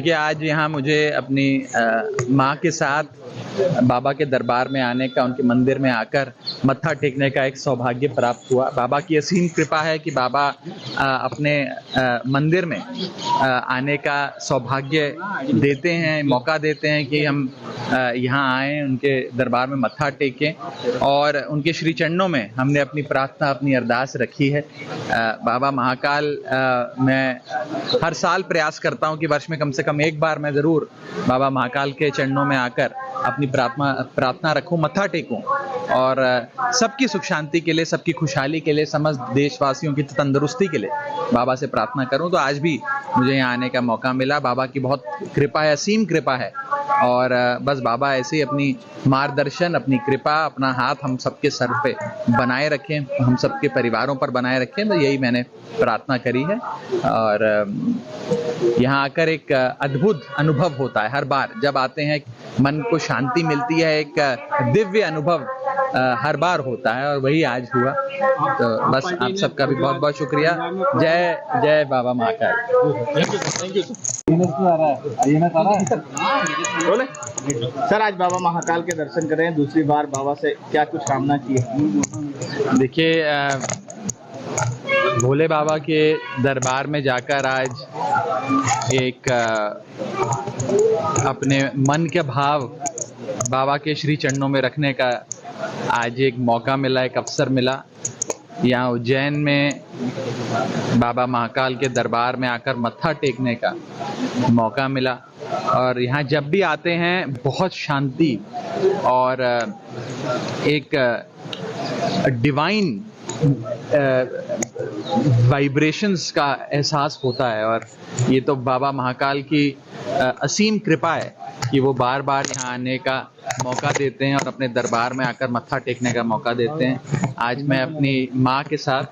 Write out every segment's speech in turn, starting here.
देखिए, आज यहाँ मुझे अपनी माँ के साथ बाबा के दरबार में आने का, उनके मंदिर में आकर मत्था टेकने का एक सौभाग्य प्राप्त हुआ। बाबा की असीम कृपा है कि बाबा अपने मंदिर में आने का सौभाग्य देते हैं, मौका देते हैं कि हम यहाँ आएँ, उनके दरबार में मत्था टेकें और उनके श्री चरणों में हमने अपनी प्रार्थना, अपनी अरदास रखी है। बाबा महाकाल, मैं हर साल प्रयास करता हूँ कि वर्ष में कम से कम एक बार मैं ज़रूर बाबा महाकाल के चरणों में आकर अपनी प्रार्थना रखूं, मत्था टेकूं और सबकी सुख शांति के लिए, सबकी खुशहाली के लिए, समस्त देशवासियों की तंदुरुस्ती के लिए बाबा से प्रार्थना करूं। तो आज भी मुझे यहाँ आने का मौका मिला। बाबा की बहुत कृपा है, असीम कृपा है और बस बाबा ऐसे ही अपनी मार्गदर्शन, अपनी कृपा, अपना हाथ हम सबके सर पे बनाए रखें, हम सबके परिवारों पर बनाए रखें। तो यही मैंने प्रार्थना करी है और यहाँ आकर एक अद्भुत अनुभव होता है। हर बार जब आते हैं मन को शांति मिलती है, एक दिव्य अनुभव हर बार होता है और वही आज हुआ। तो बस आप सबका भी बहुत बहुत शुक्रिया। जय जय Baba Mahakal. Thank you sir. आज बाबा महाकाल के दर्शन कर रहे हैं, दूसरी बार बाबा से क्या कुछ कामना की है? देखिए, भोले बाबा के दरबार में जाकर आज एक अपने मन के भाव बाबा के श्री चरणों में रखने का आज एक मौका मिला, एक अवसर मिला। यहाँ उज्जैन में बाबा महाकाल के दरबार में आकर मत्था टेकने का मौका मिला और यहाँ जब भी आते हैं बहुत शांति और एक डिवाइन वाइब्रेशंस का एहसास होता है और ये तो बाबा महाकाल की असीम कृपा है कि वो बार बार यहाँ आने का मौका देते हैं और अपने दरबार में आकर मत्था टेकने का मौका देते हैं। आज मैं अपनी माँ के साथ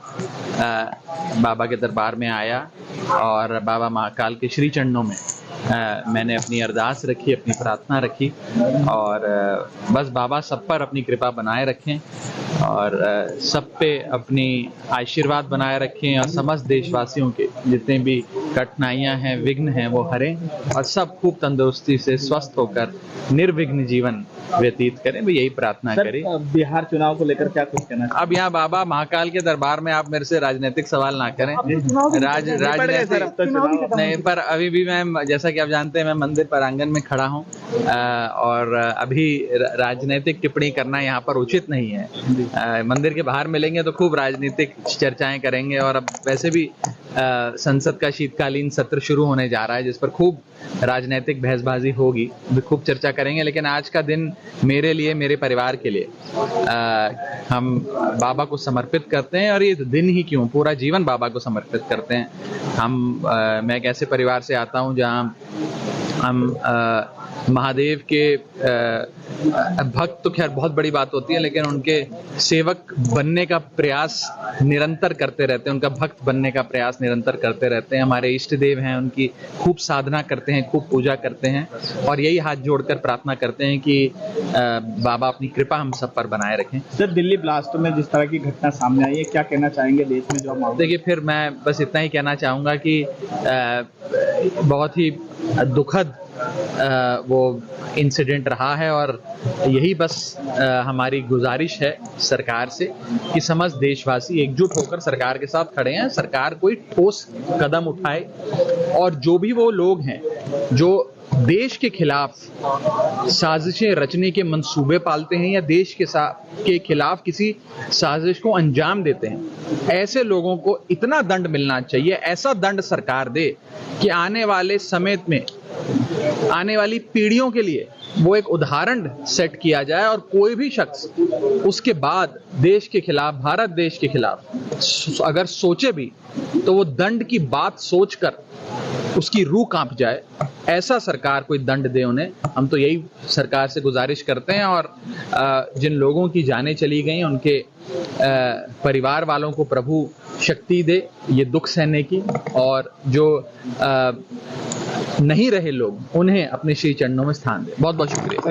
बाबा के दरबार में आया और बाबा महाकाल के श्री चरणों में मैंने अपनी अरदास रखी, अपनी प्रार्थना रखी और बस बाबा सब पर अपनी कृपा बनाए रखें और सब पे अपनी आशीर्वाद बनाए रखें और समस्त देशवासियों के जितने भी कठिनाइयां हैं, विघ्न हैं, वो हरें और सब खूब तंदुरुस्ती से स्वस्थ होकर निर्विघ्न जीवन व्यतीत करें। यही प्रार्थना करें। बिहार चुनाव को लेकर क्या कुछ कहना? अब यहाँ बाबा महाकाल के दरबार में आप मेरे से राजनीतिक सवाल ना करें। राजनीतिक नहीं, पर अभी भी मैं, जैसा कि आप जानते हैं, मैं मंदिर प्रांगण में खड़ा हूँ और अभी राजनीतिक टिप्पणी करना यहाँ पर उचित नहीं है। मंदिर के बाहर मिलेंगे तो खूब राजनीतिक चर्चाएं करेंगे और अब वैसे भी संसद का शीतकालीन सत्र शुरू होने जा रहा है जिस पर खूब राजनीतिक बहसबाजी होगी, खूब चर्चा करेंगे। लेकिन आज का दिन मेरे लिए, मेरे परिवार के लिए हम बाबा को समर्पित करते हैं और ये दिन ही क्यों, पूरा जीवन बाबा को समर्पित करते हैं। मैं एक ऐसे परिवार से आता हूँ जहाँ हम महादेव के भक्त तो खैर बहुत बड़ी बात होती है, लेकिन उनके सेवक बनने का प्रयास निरंतर करते रहते हैं, उनका भक्त बनने का प्रयास निरंतर करते रहते हैं। हमारे इष्ट देव हैं, उनकी खूब साधना करते हैं, खूब पूजा करते हैं और यही हाथ जोड़कर प्रार्थना करते हैं कि बाबा अपनी कृपा हम सब पर बनाए रखें। सर, दिल्ली ब्लास्ट में जिस तरह की घटना सामने आई है, क्या कहना चाहेंगे देश में जो माहौल? देखिए, फिर मैं बस इतना ही कहना चाहूँगा कि बहुत ही दुखद वो इंसिडेंट रहा है और यही बस हमारी गुजारिश है सरकार से कि समस्त देशवासी एकजुट होकर सरकार के साथ खड़े हैं, सरकार कोई ठोस कदम उठाए और जो भी वो लोग हैं जो देश के खिलाफ साजिशें रचने के मंसूबे पालते हैं या देश के खिलाफ किसी साजिश को अंजाम देते हैं, ऐसे लोगों को इतना दंड मिलना चाहिए, ऐसा दंड सरकार दे कि आने वाले समय में, आने वाली पीढ़ियों के लिए वो एक उदाहरण सेट किया जाए और कोई भी शख्स उसके बाद देश के खिलाफ, भारत देश के खिलाफ अगर सोचे भी तो वो दंड की बात सोचकर उसकी रूह कांप जाए, ऐसा सरकार कोई दंड दे उन्हें। हम तो यही सरकार से गुजारिश करते हैं और जिन लोगों की जानें चली गई उनके परिवार वालों को प्रभु शक्ति दे ये दुख सहने की और जो नहीं रहे लोग उन्हें अपने श्री चरणों में स्थान दे। बहुत बहुत शुक्रिया।